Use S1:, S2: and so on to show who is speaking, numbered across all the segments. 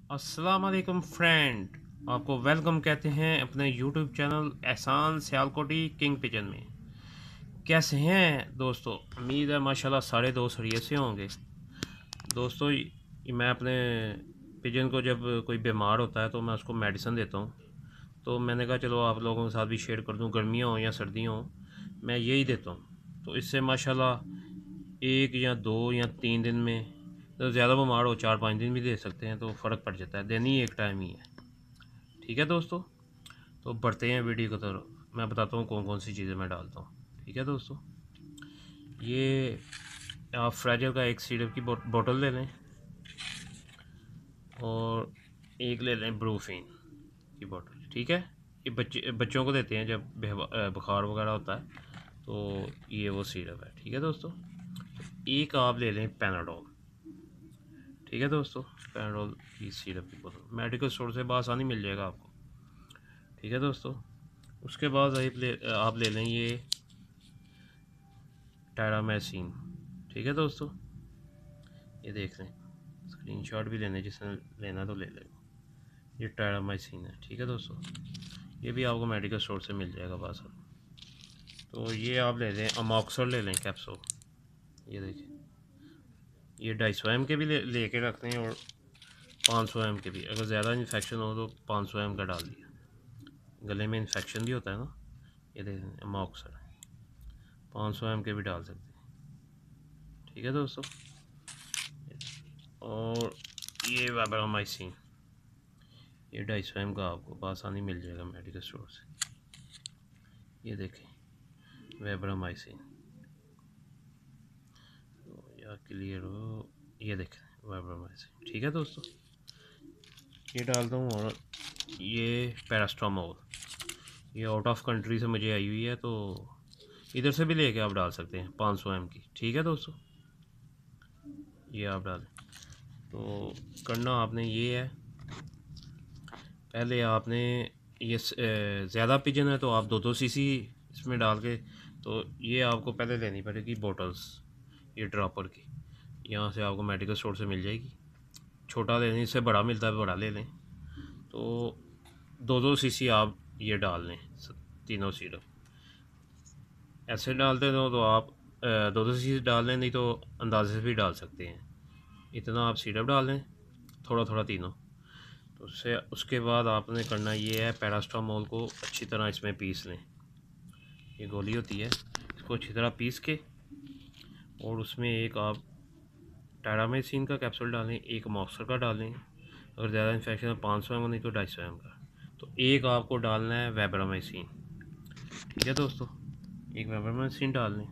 S1: अस्सलाम वालेकुम फ्रेंड। आपको वेलकम कहते हैं अपने यूट्यूब चैनल एहसान सियालकोटी किंग पिजन में। कैसे हैं दोस्तों? उम्मीद है माशाल्लाह सारे दोस्त खैरियत से होंगे। दोस्तों मैं अपने पिजन को जब कोई बीमार होता है तो मैं उसको मेडिसिन देता हूँ। तो मैंने कहा चलो आप लोगों के साथ भी शेयर कर दूँ, गर्मियाँ हों या सर्दियाँ हों, मैं यही देता हूँ। तो इससे माशाल्लाह 1 या 2 या 3 दिन में, तो ज़्यादा बीमार हो 4-5 दिन भी दे सकते हैं, तो फ़र्क पड़ जाता है। देनी एक टाइम ही है। ठीक है दोस्तों, तो बढ़ते हैं वीडियो की तरफ। मैं बताता हूँ कौन कौन सी चीज़ें मैं डालता हूँ। ठीक है दोस्तों, ये आप फ्रेजल का एक सिरप की बोतल ले लें और एक ले लें ब्रूफिन की बोतल। ठीक है, ये बच्चों को देते हैं जब बुखार वगैरह होता है, तो ये वो सिरप है। ठीक है दोस्तों, एक आप ले लें पैनाडोल। ठीक है दोस्तों, पैनाडोल की सिरप की बोतल मेडिकल स्टोर से बआसानी मिल जाएगा आपको। ठीक है दोस्तों, उसके बाद आप ले लें ये टायरामेसिन। ठीक है दोस्तों, ये देख लें, स्क्रीनशॉट भी लेने, जिसने लेना तो ले लें। ये टायरामाइसिन है। ठीक है दोस्तों, ये भी आपको मेडिकल स्टोर से मिल जाएगा बस। तो ये आप ले लें, अमॉक्सल ले लें कैप्सूल। ये देखिए, ये 250 ml के भी लेके रखते हैं और 500 ml के भी। अगर ज़्यादा इन्फेक्शन हो तो 500 ml का डाल दिया, गले में इन्फेक्शन भी होता है ना। ये देखें, अमॉक्सल 500 ml के भी डाल सकते हैं। ठीक है दोस्तों, और ये वाबरामाइसिन, ये 250 ml का आपको बआसानी मिल जाएगा मेडिकल स्टोर से। ये देखें, वेब्रामाइसिन, तो या क्लियर हो, ये देखें वेब्रामाइसिन। ठीक है दोस्तों, ये डालता हूँ। और ये पैरास्टामोल, ये आउट ऑफ कंट्री से मुझे आई हुई है, तो इधर से भी लेके आप डाल सकते हैं 500 ml की। ठीक है दोस्तों, ये आप डालें। तो करना आपने ये है, पहले आपने ये ज़्यादा पिजन है तो आप 2-2 सीसी इसमें डाल के, तो ये आपको पहले लेनी पड़ेगी बोटल्स, ये ड्रॉपर की। यहाँ से आपको मेडिकल स्टोर से मिल जाएगी। छोटा ले लें, इससे बड़ा मिलता है, बड़ा ले लें। तो 2-2 सीसी आप ये डाल लें, तीनों सिरप ऐसे डालते हो तो आप 2-2 सीसी डाल लें, नहीं तो अंदाजे से भी डाल सकते हैं। इतना आप सिरप डाल लें, थोड़ा थोड़ा तीनों। तो उससे उसके बाद आपने करना ये है, पैरास्टामोल को अच्छी तरह इसमें पीस लें। ये गोली होती है, इसको अच्छी तरह पीस के, और उसमें एक आप टायरामेसिन का कैप्सूल डालें, एक मॉक्सर का डालें। अगर ज़्यादा इन्फेक्शन है 500 ml, नहीं तो 250 ml का। तो एक आपको डालना है वेब्रामाइसिन। ठीक है दोस्तों, एक वेब्रामाइसिन डाल लें।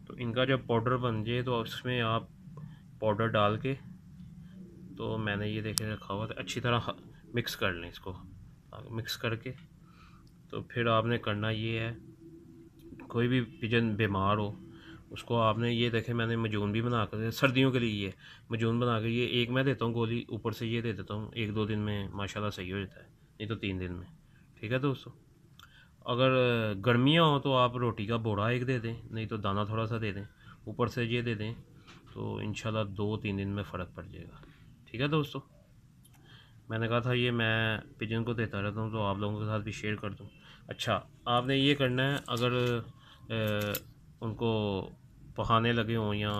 S1: तो इनका जब पाउडर बन जाए तो उसमें आप पाउडर डाल के, तो मैंने ये देखे रखा हुआ था, अच्छी तरह मिक्स कर लें इसको। मिक्स करके तो फिर आपने करना ये है, कोई भी पिजन बीमार हो उसको आपने, ये देखें मैंने मजून भी बना कर, सर्दियों के लिए ये मजून बना के, ये एक मैं देता हूँ गोली, ऊपर से ये दे देता हूँ। 1-2 दिन में माशाल्लाह सही हो जाता है, नहीं तो 3 दिन में। ठीक है दोस्तों, अगर गर्मियाँ हो तो आप रोटी का बोरा एक दे दें, नहीं तो दाना थोड़ा सा दे दें, ऊपर से ये दे दें, तो इंशाल्लाह 2-3 दिन में फ़र्क पड़ जाएगा। ठीक है दोस्तों, मैंने कहा था ये मैं पिजन को देता रहता हूँ, तो आप लोगों के साथ भी शेयर कर दूँ। अच्छा, आपने ये करना है, अगर उनको पहाने लगे हों या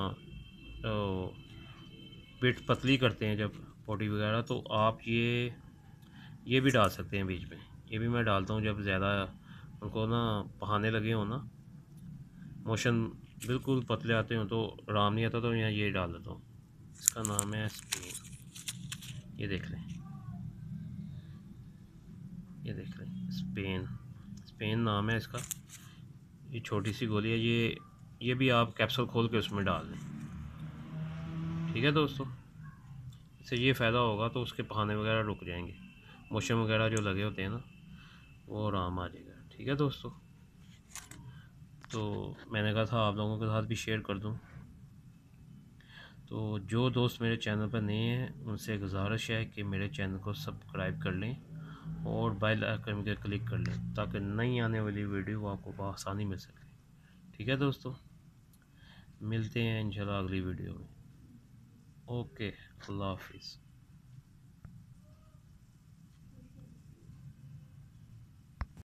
S1: पेट पतली करते हैं जब पोटी वगैरह, तो आप ये भी डाल सकते हैं बीच में। ये भी मैं डालता हूँ जब ज़्यादा उनको ना पहाने लगे हों ना, मोशन बिल्कुल पतले आते हों, तो आराम नहीं आता, तो यहाँ ये डाल देता हूँ। इसका नाम है स्पेन। ये देख लें, ये देख लें, स्पेन, स्पेन नाम है इसका। ये छोटी सी गोली है, ये भी आप कैप्सूल खोल के उसमें डाल दें। ठीक है दोस्तों, इससे ये फ़ायदा होगा, तो उसके पहाने वगैरह रुक जाएंगे, मोशन वगैरह जो लगे होते हैं ना, वो आराम आ जाएगा। ठीक है दोस्तों, तो मैंने कहा था आप लोगों के साथ भी शेयर कर दूं। तो जो दोस्त मेरे चैनल पर नए हैं उनसे गुजारिश है कि मेरे चैनल को सब्सक्राइब कर लें और बेल आइकन पर क्लिक कर लें, ताकि नई आने वाली वीडियो आपको बआसानी मिल सके। ठीक है दोस्तों, मिलते हैं इंशाल्लाह अगली वीडियो में। ओके, अल्लाह हाफिज़।